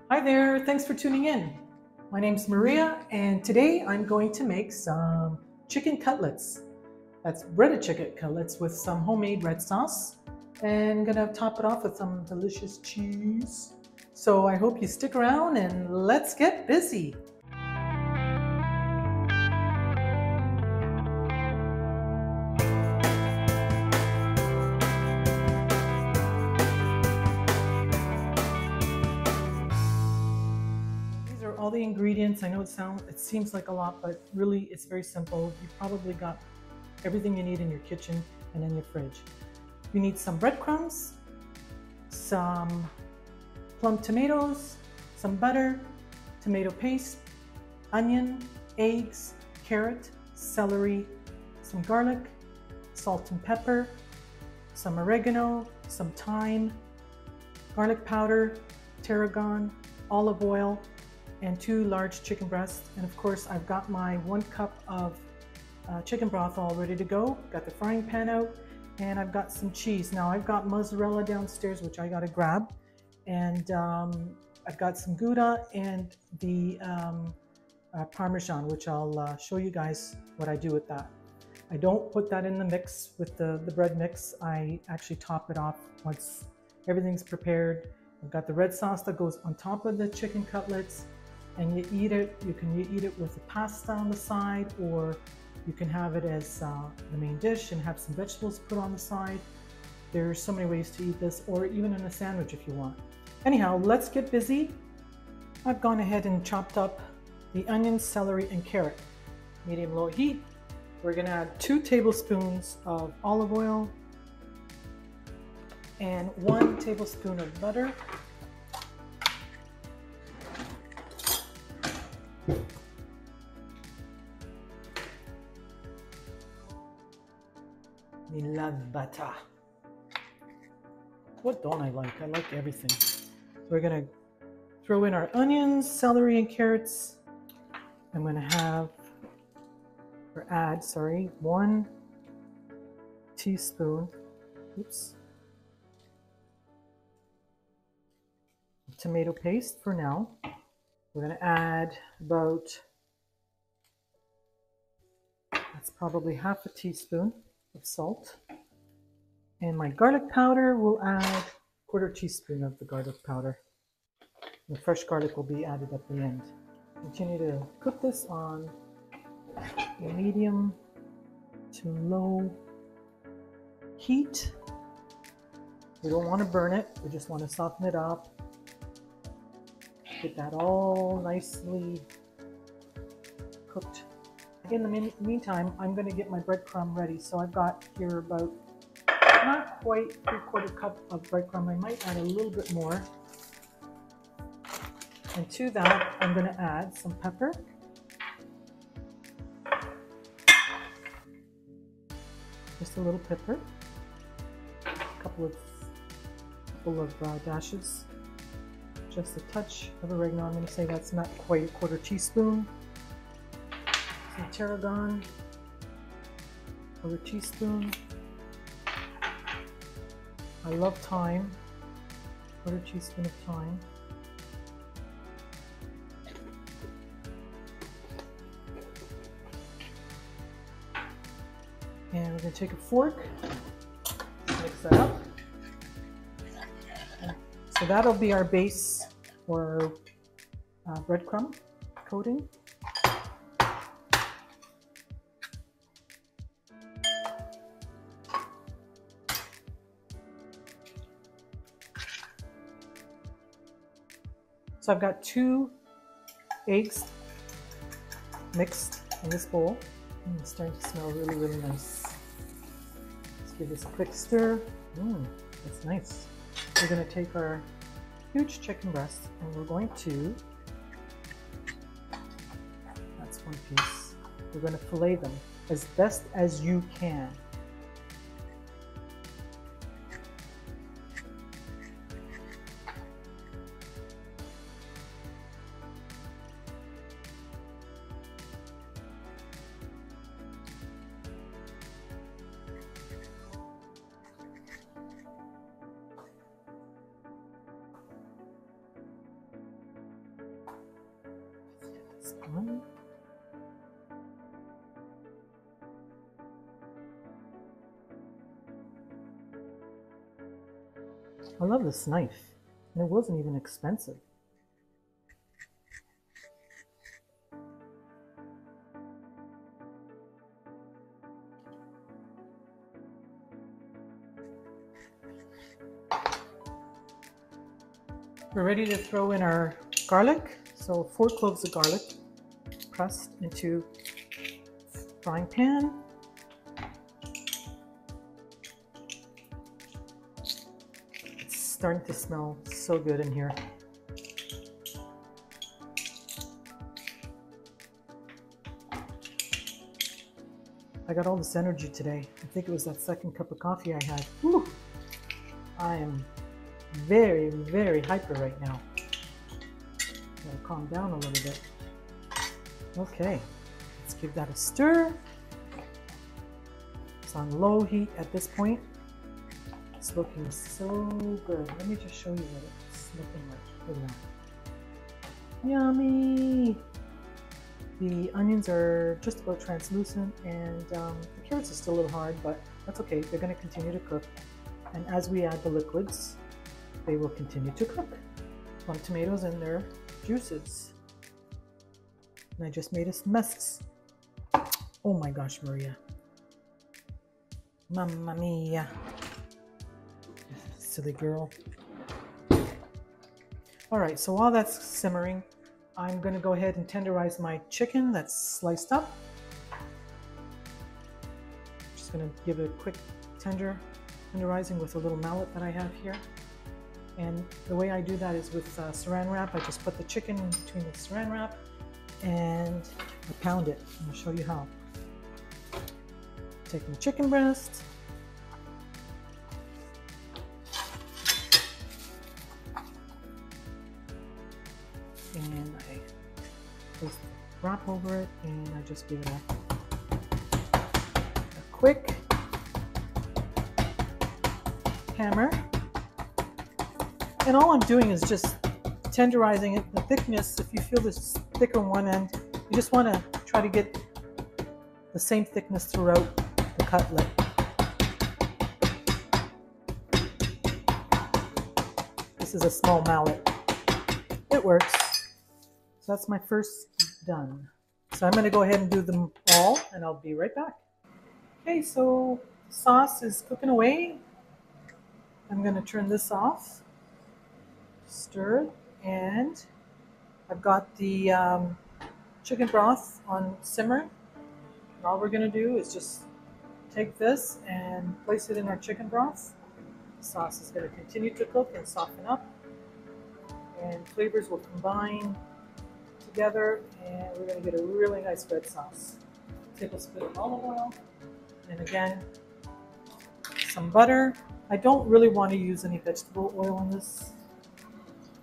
Hi there, thanks for tuning in. My name's Maria, and today I'm going to make some chicken cutlets. That's breaded chicken cutlets with some homemade red sauce, and gonna top it off with some delicious cheese. So I hope you stick around and let's get busy. These are all the ingredients. I know it seems like a lot, but really it's very simple. You probably got everything you need in your kitchen and in your fridge. You need some breadcrumbs, some plum tomatoes, some butter, tomato paste, onion, eggs, carrot, celery, some garlic, salt and pepper, some oregano, some thyme, garlic powder, tarragon, olive oil, and 2 large chicken breasts. And of course, I've got my 1 cup of chicken broth all ready to go. Got the frying pan out, and I've got some cheese. Now I've got mozzarella downstairs, which I gotta grab. And I've got some gouda and the Parmesan, which I'll show you guys what I do with that. I don't put that in the mix with the bread mix. I actually top it off once everything's prepared. I've got the red sauce that goes on top of the chicken cutlets, and you eat it. You can eat it with the pasta on the side, or you can have it as the main dish and have some vegetables put on the side. There's so many ways to eat this, or even in a sandwich if you want. Anyhow, let's get busy. I've gone ahead and chopped up the onions, celery, and carrot. Medium-low heat. We're gonna add 2 tablespoons of olive oil and 1 tablespoon of butter. I love butter. What don't I like? I like everything. We're gonna throw in our onions, celery, and carrots. I'm gonna add 1 teaspoon, tomato paste for now. We're gonna add that's probably half a teaspoon of salt. And my garlic powder, we'll add 1/4 teaspoon of the garlic powder. The fresh garlic will be added at the end. Continue to cook this on medium to low heat. We don't want to burn it, we just want to soften it up. Get that all nicely cooked. In the meantime, I'm going to get my breadcrumb ready. So I've got here about not quite 3/4 cup of breadcrumb. I might add a little bit more. And to that, I'm going to add some pepper, just a little pepper, a couple of dashes, just a touch of oregano. I'm going to say that's not quite a 1/4 teaspoon. Some tarragon, 1/4 teaspoon. I love thyme, 1/4 teaspoon of thyme. And we're going to take a fork, mix that up. So that'll be our base or breadcrumb coating. So I've got 2 eggs mixed in this bowl. It's starting to smell really, really nice. Let's give this a quick stir. That's nice. We're going to take our huge chicken breast and we're going to, that's 1 piece, we're going to fillet them as best as you can. This one. I love this knife, and it wasn't even expensive. We're ready to throw in our garlic. So 4 cloves of garlic pressed into frying pan. It's starting to smell so good in here. I got all this energy today. I think it was that second cup of coffee I had. Whew. I am very, very hyper right now. Gotta calm down a little bit. Okay, let's give that a stir. It's on low heat at this point. It's looking so good. Let me just show you what it's looking like. Look at that. Yummy! The onions are just about translucent, and the carrots are still a little hard, but that's okay. They're going to continue to cook. And as we add the liquids, they will continue to cook. Plum tomatoes and their juices. And I just made a mess. Oh my gosh, Maria. Mamma mia. Silly girl. All right, so while that's simmering, I'm going to go ahead and tenderize my chicken that's sliced up. Just going to give it a quick tenderizing with a little mallet that I have here. And the way I do that is with saran wrap. I just put the chicken in between the saran wrap and I pound it. I'll show you how. Take my chicken breast. And I place the wrap over it, and I just give it a quick hammer. And all I'm doing is just tenderizing it. The thickness, if you feel this thick on one end, you just want to try to get the same thickness throughout the cutlet. This is a small mallet. It works. So that's my first done. So I'm going to go ahead and do them all, and I'll be right back. Okay, so the sauce is cooking away. I'm going to turn this off, stir, and I've got the chicken broth on simmer. And all we're going to do is just take this and place it in our chicken broth. The sauce is going to continue to cook and soften up, and flavors will combine together, and we're going to get a really nice red sauce. A tablespoon of olive oil, and again, some butter. I don't really want to use any vegetable oil in this.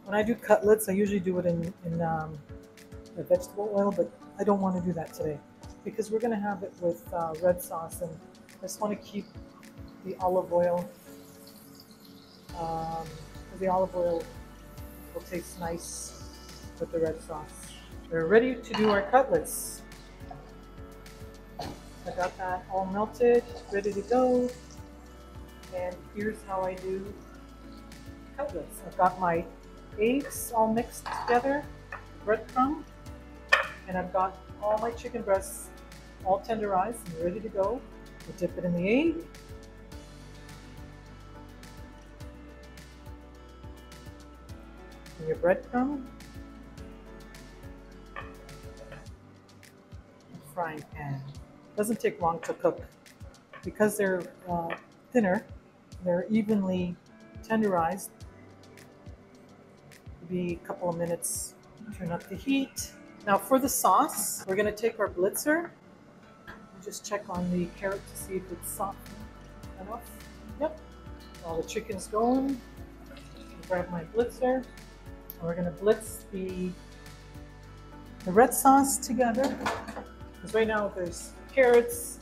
When I do cutlets, I usually do it in the vegetable oil, but I don't want to do that today because we're going to have it with red sauce, and I just want to keep the olive oil. The olive oil will taste nice with the red sauce. We're ready to do our cutlets. I got that all melted, ready to go. And here's how I do cutlets. I've got my eggs all mixed together, breadcrumb, and I've got all my chicken breasts all tenderized and ready to go. You dip it in the egg. And your breadcrumb. Frying pan. Doesn't take long to cook because they're thinner. They're evenly tenderized. Maybe a couple of minutes. Turn up the heat. Now for the sauce, we're going to take our blitzer and just check on the carrot to see if it's soft enough. Yep. While the chicken's going, grab my blitzer, and we're going to blitz the red sauce together. Because right now there's carrots,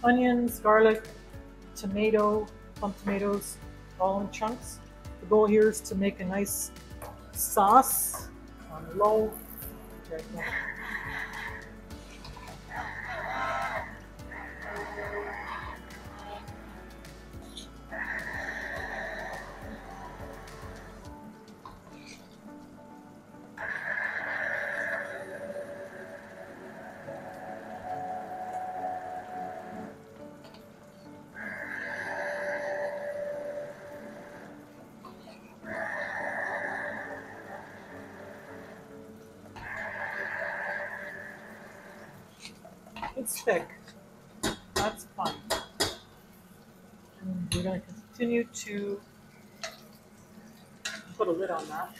onions, garlic, tomato, plum tomatoes, all in chunks. The goal here is to make a nice sauce on low. it's thick. That's fine. And we're going to continue to put a lid on that.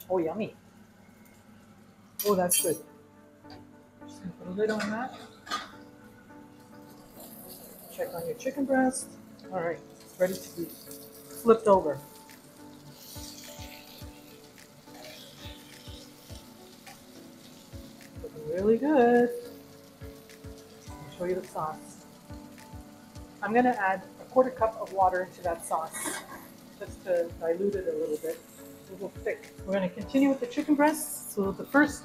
Oh, yummy. Oh, that's good. Just going to put a lid on that. Check on your chicken breast. All right, it's ready to be flipped over. Looking really good. I'll show you the sauce. I'm going to add a 1/4 cup of water into that sauce just to dilute it a little bit. It's a little thick. We're going to continue with the chicken breasts. So the first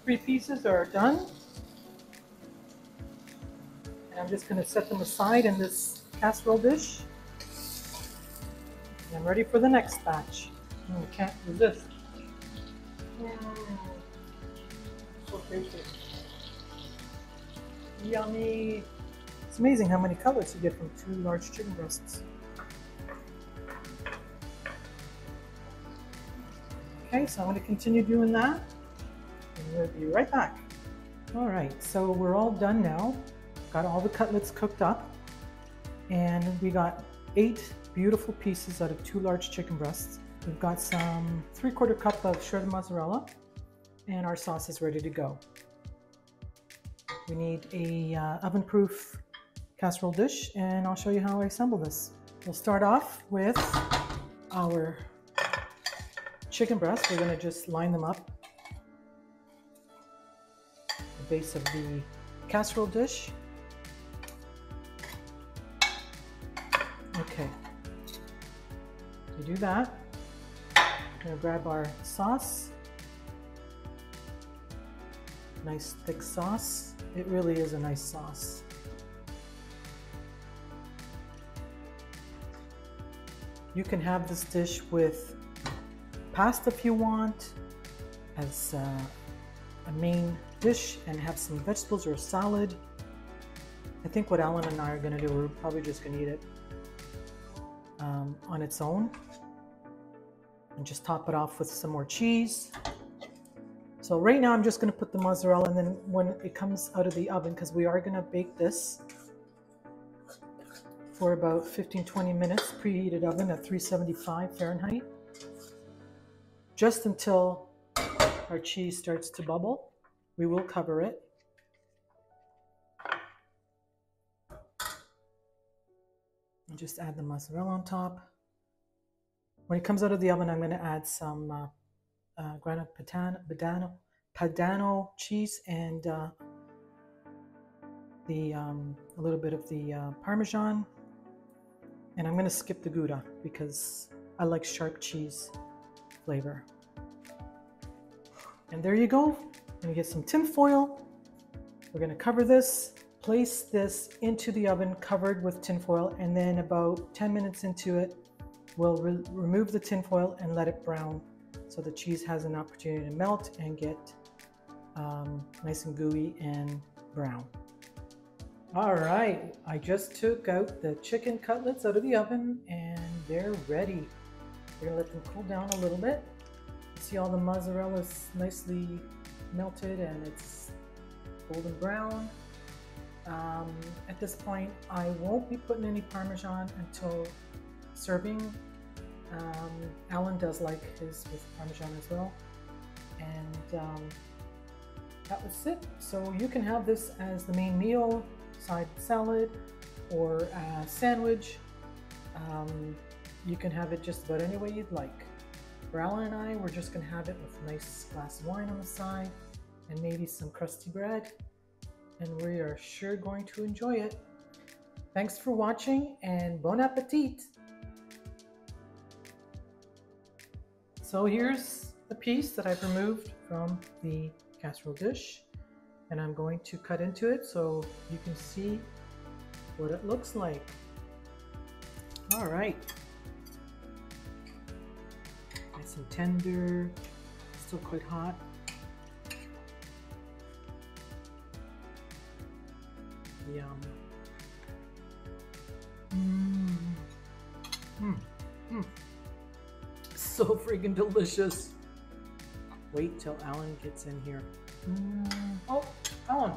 3 pieces are done. And I'm just going to set them aside in this casserole dish. And I'm ready for the next batch. Oh, I can't resist. So tasty. Yummy. It's amazing how many cutlets you get from 2 large chicken breasts. Okay, so I'm going to continue doing that. And we'll be right back. All right, so we're all done now. Got all the cutlets cooked up. And we got 8 beautiful pieces out of 2 large chicken breasts. We've got some 3/4 cup of shredded mozzarella, and our sauce is ready to go. We need a oven-proof casserole dish, and I'll show you how I assemble this. We'll start off with our chicken breasts. We're going to just line them up at the base of the casserole dish. Okay, to do that, we're going to grab our sauce. Nice thick sauce. It really is a nice sauce. You can have this dish with pasta if you want, as a main dish, and have some vegetables or a salad. I think what Alan and I are going to do, we're probably just going to eat it on its own and just top it off with some more cheese. So right now I'm just going to put the mozzarella, and then when it comes out of the oven, because we are going to bake this for about 15-20 minutes, preheated oven at 375 Fahrenheit, just until our cheese starts to bubble. We will cover it. And just add the mozzarella on top. When it comes out of the oven, I'm going to add some grana padano cheese and a little bit of the Parmesan. And I'm going to skip the gouda because I like sharp cheese flavor. And there you go. I'm going to get some tin foil. We're going to cover this, place this into the oven covered with tin foil, and then about 10 minutes into it, we'll remove the tin foil and let it brown so the cheese has an opportunity to melt and get nice and gooey and brown. All right, I just took out the chicken cutlets out of the oven and they're ready. We're gonna let them cool down a little bit. See, all the mozzarella is nicely melted and it's golden brown. At this point, I won't be putting any Parmesan until serving. Alan does like his with Parmesan as well. And that was it. So you can have this as the main meal, side salad, or a sandwich. You can have it just about any way you'd like. For Alan and I, we're just gonna have it with a nice glass of wine on the side and maybe some crusty bread. And we are sure going to enjoy it. Thanks for watching and bon appetit. So here's the piece that I've removed from the casserole dish, and I'm going to cut into it so you can see what it looks like. All right. Nice and tender, still quite hot. Yum. So freaking delicious. wait till Alan gets in here. Oh, Alan.